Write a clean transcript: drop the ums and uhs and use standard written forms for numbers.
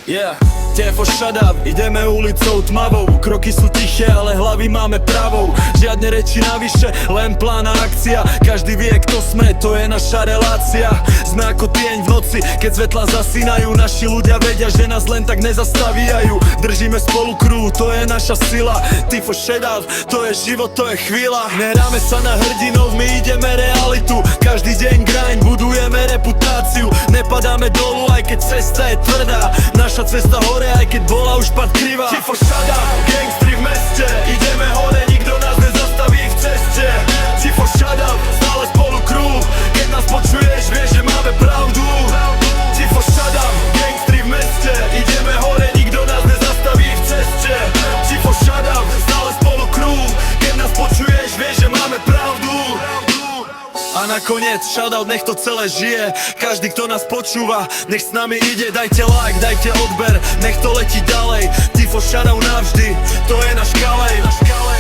Yeah, Tefo shut up, ideme ulicou tmavou. Kroky sú tiché, ale hlavy máme pravou. Žiadne reči navyše, len plán a akcia. Každý vie, kto sme, to je naša relácia. Sme ako tieň v noci, keď svetla zasínajú. Naši ľudia vedia, že nás len tak nezastavíjajú. Držíme spolu krú, to je naša sila. Tifo shut up, to je život, to je chvíľa. Nehráme sa na hrdinov, my ideme realitu. Každý deň grind, budujeme reputáciu. Nepadáme dolu, aj keď cesta je tvrdá. Naša cesta hore, aj keď bola už pad krivá. Tifo shut up, gangstri v meste. Ideme hore, nikto nás nezastaví v ceste. Tifo shut up, stále spolu crew. Keď nás počuješ, vieš, že máme pravdu. Tifo shut up, gangstri v meste. Ideme hore, nikto nás nezastaví v ceste. Tifo shut up, stále spolu crew. Keď nás počuješ, vieš, že máme pravdu. A nakoniec, shoutout, nech to celé žije. Každý, kto nás počúva, nech s nami ide. Dajte like, dajte odber, nech to letí ďalej. Tifo shoutout navždy, to je náš Kalej.